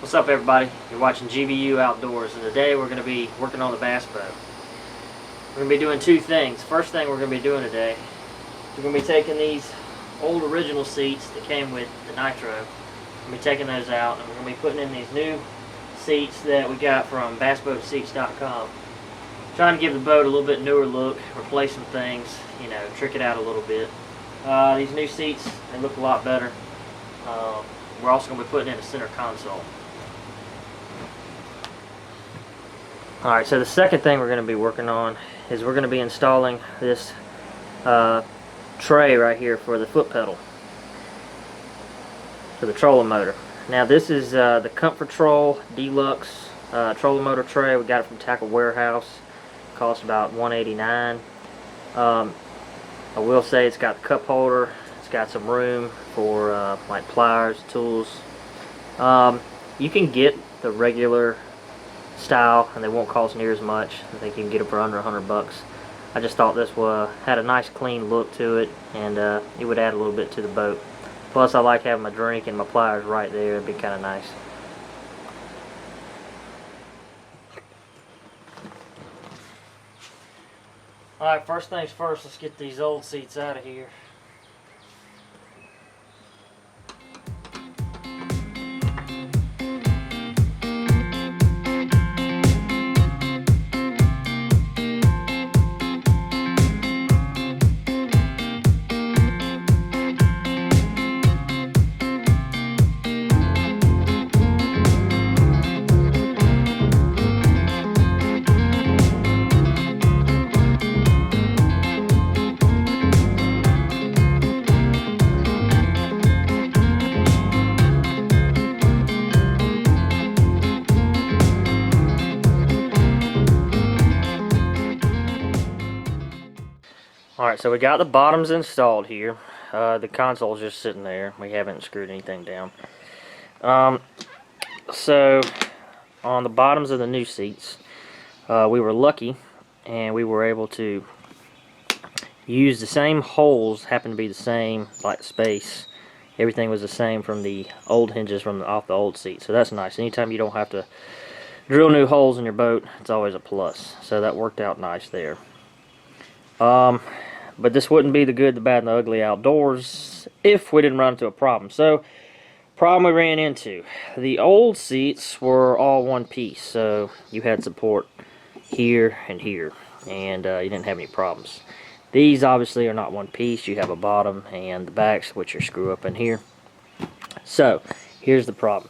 What's up, everybody? You're watching GBU Outdoors, and today we're going to be working on the bass boat. We're going to be doing two things. First thing we're going to be doing today, we're going to be taking these old original seats that came with the Nitro. We're going to be taking those out, and we're going to be putting in these new seats that we got from bassboatseats.com. Trying to give the boat a little bit newer look, replace some things, you know, trick it out a little bit. These new seats, they look a lot better. We're also going to be putting in a center console. Alright, so the second thing we're going to be working on is we're going to be installing this tray right here for the foot pedal, for the trolling motor. Now this is the Comfortroll Dlux trolling motor tray. We got it from Tackle Warehouse. It cost about $189. I will say it's got the cup holder. It's got some room for like pliers, tools. You can get the regular style and they won't cost near as much. I think you can get them for under $100. I just thought this had a nice clean look to it, and it would add a little bit to the boat. Plus I like having my drink and my pliers right there. It'd be kind of nice. Alright, first things first, let's get these old seats out of here. Alright, so we got the bottoms installed here. The console's just sitting there. We haven't screwed anything down. So, on the bottoms of the new seats, we were lucky and we were able to use the same holes, happened to be the same, like space. Everything was the same from the old hinges off the old seat. So that's nice. Anytime you don't have to drill new holes in your boat, it's always a plus. So that worked out nice there. But this wouldn't be the good, the bad, and the ugly outdoors if we didn't run into a problem. So, problem we ran into. The old seats were all one piece, so you had support here and here, and you didn't have any problems. These obviously are not one piece. You have a bottom and the backs, which are screw up in here. So, here's the problem.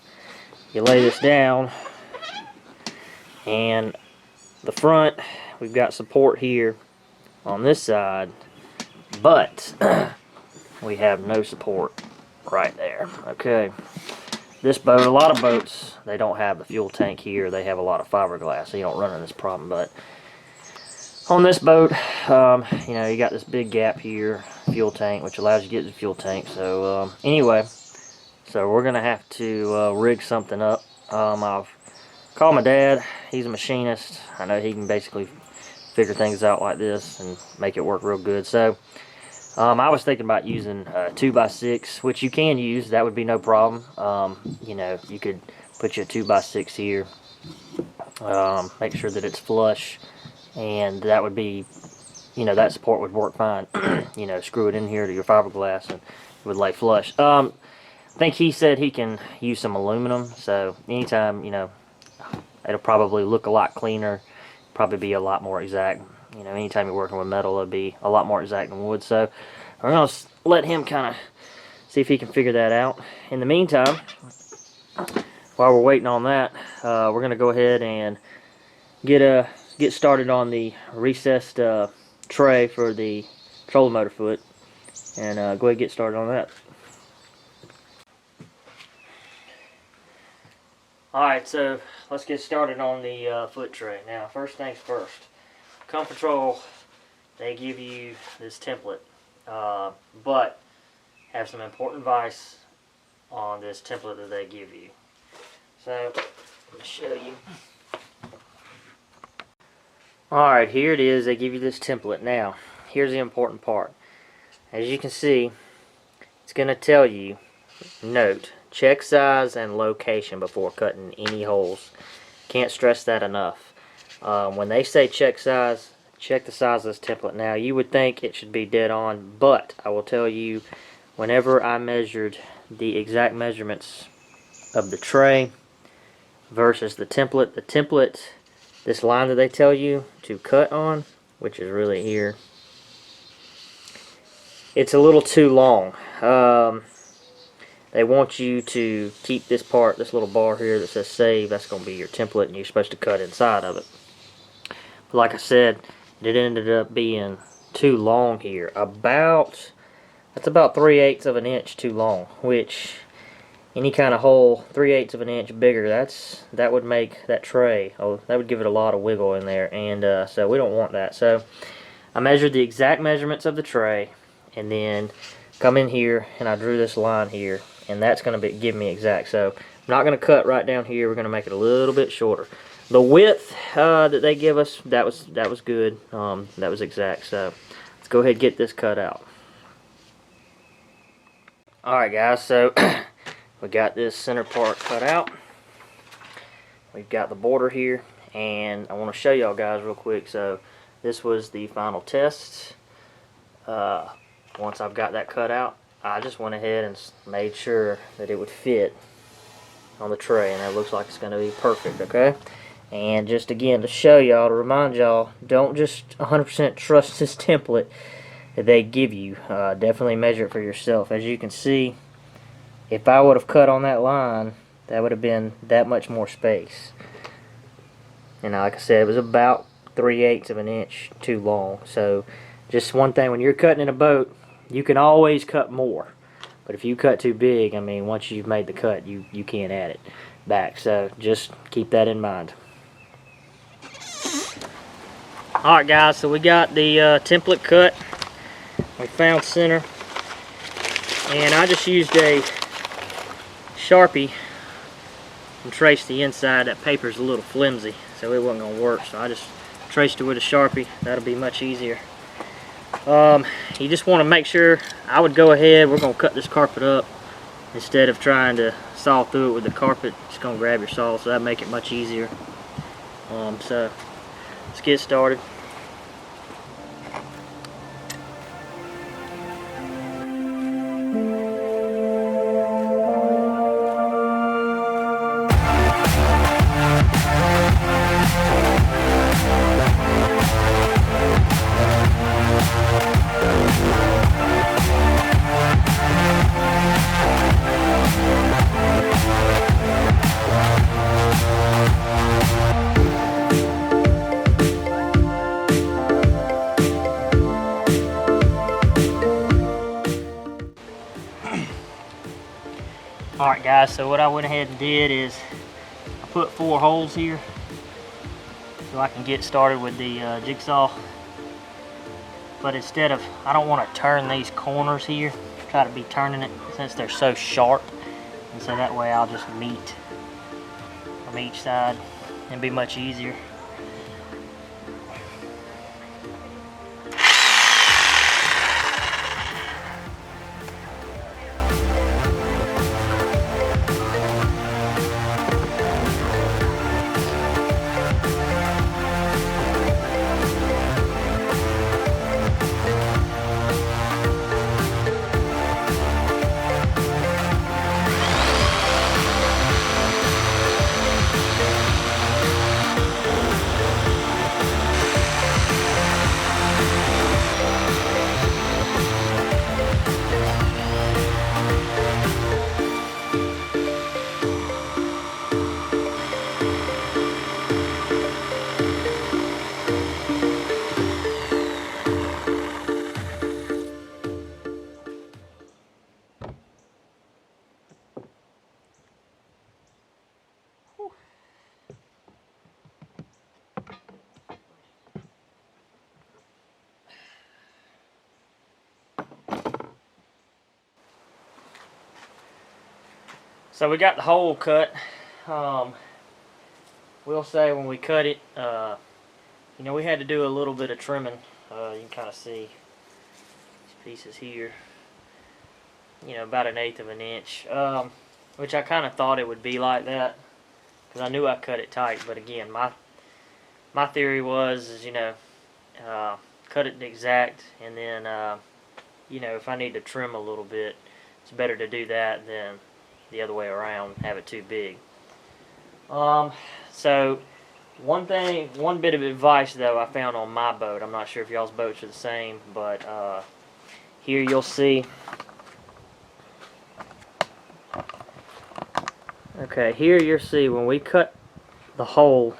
You lay this down, and the front, we've got support here on this side, but we have no support right there. Okay, this boat, a lot of boats, they don't have the fuel tank here. They have a lot of fiberglass, so you don't run into this problem. But on this boat, you know, you got this big gap here, fuel tank, which allows you to get to the fuel tank. So anyway, so we're gonna have to rig something up. I've called my dad. He's a machinist. I know he can basically figure things out like this and make it work real good. So I was thinking about using 2x6, which you can use. That would be no problem. You know, you could put your 2x6 here, make sure that it's flush, and that would be, you know, that support would work fine. You know, screw it in here to your fiberglass and it would lay flush. I think he said he can use some aluminum, so anytime, you know, it'll probably look a lot cleaner, probably be a lot more exact. You know, anytime you're working with metal, it'll be a lot more exact than wood. So we're going to let him kind of see if he can figure that out. In the meantime, while we're waiting on that, we're going to go ahead and get started on the recessed tray for the trolling motor foot, and go ahead and get started on that. Alright, so let's get started on the foot tray. Now, first things first. Comfortroll, they give you this template, but have some important advice on this template that they give you. So, let me show you. Alright, here it is. They give you this template. Now, here's the important part. As you can see, it's going to tell you, note, check size and location before cutting any holes. Can't stress that enough. When they say check size, check the size of this template. Now, you would think it should be dead on, but I will tell you, whenever I measured the exact measurements of the tray versus the template, this line that they tell you to cut on, which is really here, it's a little too long. They want you to keep this part, this little bar here that says save, that's going to be your template, and you're supposed to cut inside of it. But like I said, it ended up being too long here. That's about 3/8 of an inch too long, which any kind of hole 3/8 of an inch bigger, that would make that tray, that would give it a lot of wiggle in there, and so we don't want that. So I measured the exact measurements of the tray, and then come in here and I drew this line here, and that's going to give me exact. So I'm not going to cut right down here. We're going to make it a little bit shorter. The width that they give us, that was good. That was exact. So let's go ahead and get this cut out. Alright guys, so we got this center part cut out. We've got the border here, and I want to show y'all guys real quick. So this was the final test. Once I've got that cut out, I just went ahead and made sure that it would fit on the tray, and it looks like it's going to be perfect, okay? And just again to show y'all, to remind y'all, don't just 100% trust this template that they give you. Definitely measure it for yourself. As you can see, if I would have cut on that line, that would have been that much more space. And like I said, it was about 3/8 of an inch too long. So just one thing, when you're cutting in a boat, you can always cut more. But if you cut too big, I mean, once you've made the cut, you can't add it back. So just keep that in mind. Alright guys, so we got the template cut. We found center, and I just used a Sharpie and traced the inside. That paper's a little flimsy, so it wasn't going to work, so I just traced it with a Sharpie. That'll be much easier. You just want to make sure, I would go ahead, we're going to cut this carpet up instead of trying to saw through it with the carpet. Just going to grab your saw, so that'll make it much easier. So let's get started. Alright guys, so what I went ahead and did is I put 4 holes here so I can get started with the jigsaw. But instead of, I don't want to turn these corners here, try to be turning it since they're so sharp. And so that way I'll just meet from each side and be much easier. So we got the hole cut. We'll say when we cut it, you know, we had to do a little bit of trimming. You can kind of see these pieces here. You know, about 1/8 of an inch. which I kind of thought it would be like that, because I knew I cut it tight. But again, my theory was, is, you know, cut it exact, and then, you know, if I need to trim a little bit, it's better to do that than the other way around, have it too big. So one bit of advice though I found on my boat, I'm not sure if y'all's boats are the same, but here you'll see, okay, here you'll see when we cut the hole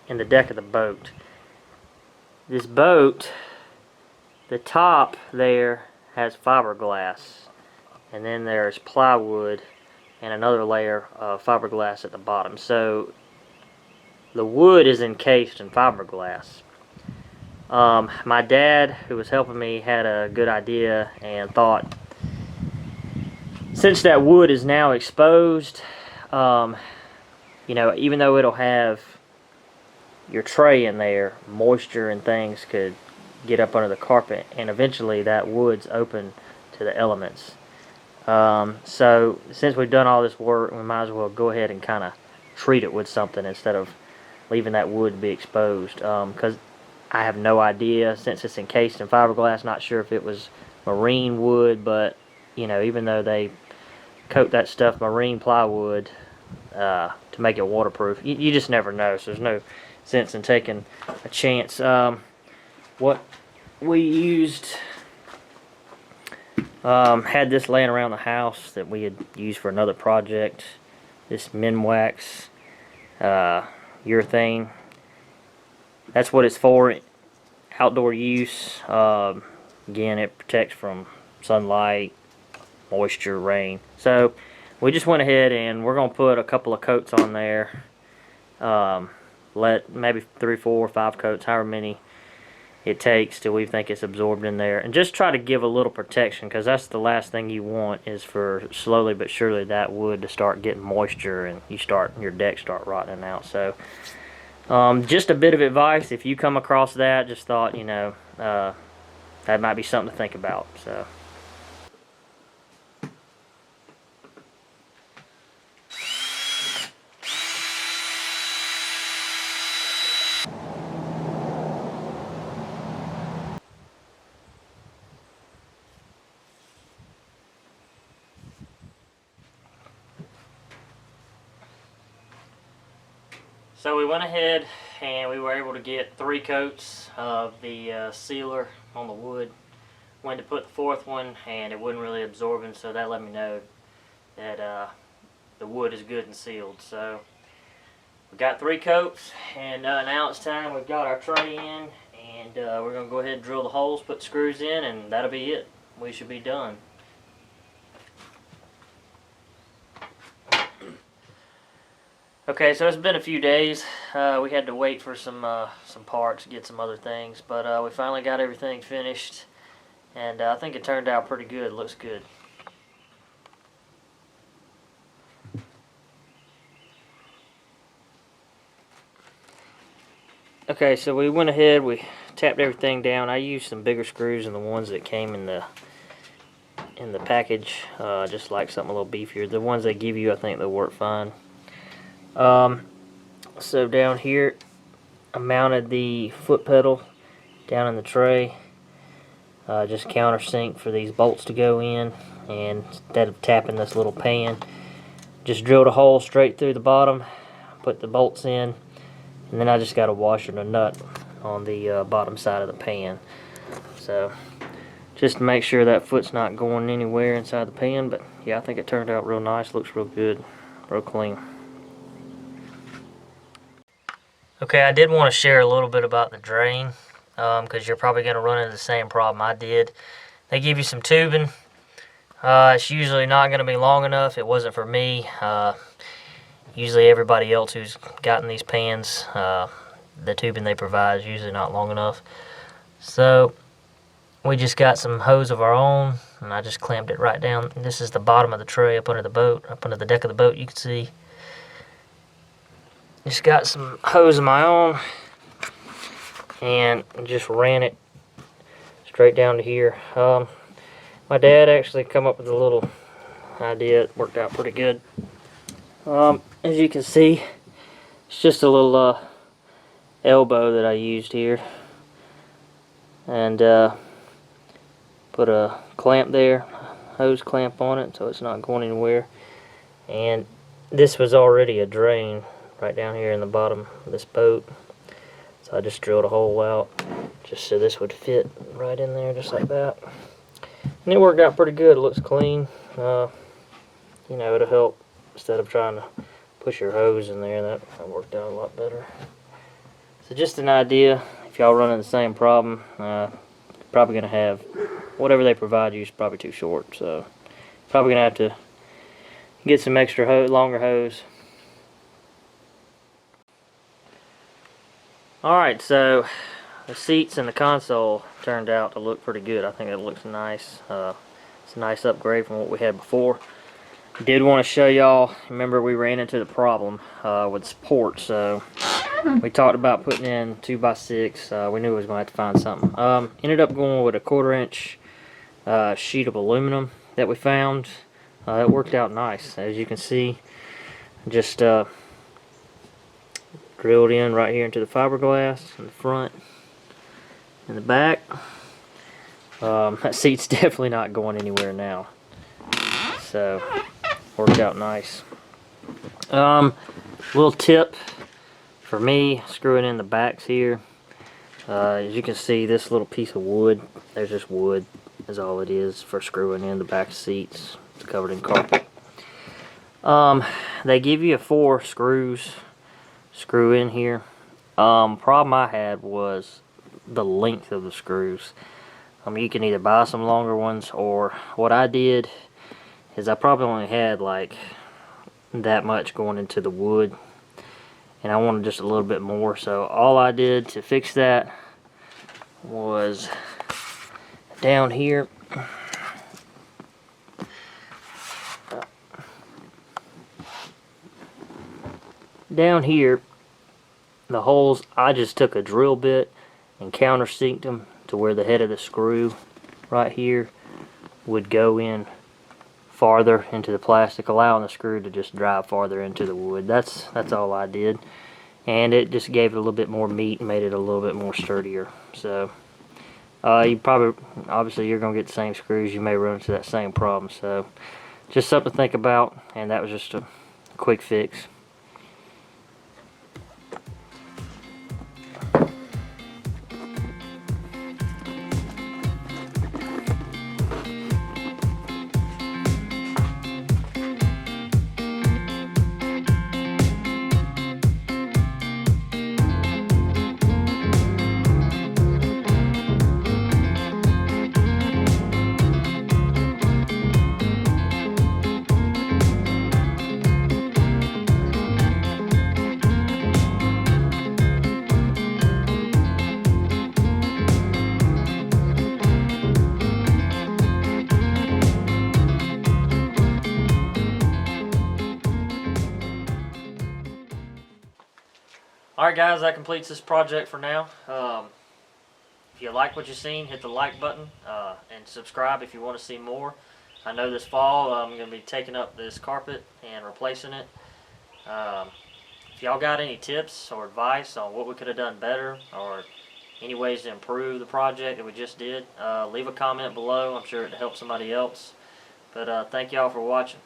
in the deck of the boat, this boat, the top there has fiberglass, and then there's plywood and another layer of fiberglass at the bottom. So the wood is encased in fiberglass. My dad, who was helping me, had a good idea and thought, since that wood is now exposed, you know, even though it'll have your tray in there, moisture and things could get up under the carpet, and eventually that wood's open to the elements. So since we've done all this work, we might as well go ahead and kind of treat it with something instead of leaving that wood to be exposed, because I have no idea, since it's encased in fiberglass, not sure if it was marine wood, but you know, even though they coat that stuff marine plywood to make it waterproof, you just never know, so there's no sense in taking a chance. What we used, had this laying around the house that we had used for another project, this Minwax urethane. That's what it's for, outdoor use. Again, it protects from sunlight, moisture, rain. So we just went ahead and we're going to put a couple of coats on there. Let maybe 3, 4, 5 coats, however many it takes till we think it's absorbed in there, and just try to give a little protection, because that's the last thing you want, is for slowly but surely that wood to start getting moisture and your deck start rotting out. So just a bit of advice, if you come across that, just thought, you know, that might be something to think about. So we went ahead and we were able to get 3 coats of the sealer on the wood. Went to put the 4th one and it wasn't really absorbing, so that let me know that the wood is good and sealed. So we got 3 coats, and now it's time. We've got our tray in, and we're going to go ahead and drill the holes, put the screws in, and that'll be it. We should be done. Okay, so it's been a few days. We had to wait for some parts, get some other things, but we finally got everything finished, and I think it turned out pretty good. Looks good. Okay, so we went ahead, we tapped everything down. I used some bigger screws than the ones that came in the package, just like something a little beefier. The ones they give you, I think they'll work fine. So down here, I mounted the foot pedal down in the tray, just countersink for these bolts to go in, and instead of tapping this little pan, just drilled a hole straight through the bottom, put the bolts in, and then I just got a washer and a nut on the bottom side of the pan. So just to make sure that foot's not going anywhere inside the pan. But yeah, I think it turned out real nice, looks real good, real clean. Okay, I did want to share a little bit about the drain, because you're probably going to run into the same problem I did. They give you some tubing. It's usually not going to be long enough. It wasn't for me. Usually everybody else who's gotten these pans, the tubing they provide is usually not long enough. So we just got some hose of our own, and I just clamped it right down. This is the bottom of the tray up under the boat, up under the deck of the boat, you can see. Just got some hose of my own and just ran it straight down to here. My dad actually come up with a little idea. It worked out pretty good. As you can see, it's just a little elbow that I used here, and put a clamp there, hose clamp on it, so it's not going anywhere. And this was already a drain right down here in the bottom of this boat, so I just drilled a hole out just so this would fit right in there, just like that. And it worked out pretty good. It looks clean. You know, it'll help instead of trying to push your hose in there. That worked out a lot better. So just an idea, if y'all running the same problem, probably gonna have whatever they provide you is probably too short. So probably gonna have to get some extra longer hose. Alright, so the seats and the console turned out to look pretty good. I think it looks nice. It's a nice upgrade from what we had before. Did want to show y'all, remember we ran into the problem with support, so we talked about putting in 2x6. We knew we was going to have to find something. Ended up going with a 1/4 inch sheet of aluminum that we found. It worked out nice. As you can see, just drilled in right here into the fiberglass in the front and the back. That seat's definitely not going anywhere now, so worked out nice. Little tip for me, screwing in the backs here. As you can see, this little piece of wood, there's just wood is all it is for screwing in the back seats. It's covered in carpet. They give you 4 screws screw in here. Problem I had was the length of the screws. You can either buy some longer ones, or what I did is I probably only had like that much going into the wood, and I wanted just a little bit more. So all I did to fix that was down here, the holes, I just took a drill bit and countersinked them to where the head of the screw right here would go in farther into the plastic, allowing the screw to just drive farther into the wood. That's all I did, and it just gave it a little bit more meat and made it a little bit more sturdier. So you probably, obviously you're gonna get the same screws, you may run into that same problem. So just something to think about, and that was just a quick fix. Alright guys, that completes this project for now. If you like what you've seen, hit the like button and subscribe if you want to see more. I know this fall I'm going to be taking up this carpet and replacing it. If y'all got any tips or advice on what we could have done better, or any ways to improve the project that we just did, leave a comment below. I'm sure it'll help somebody else. But thank y'all for watching.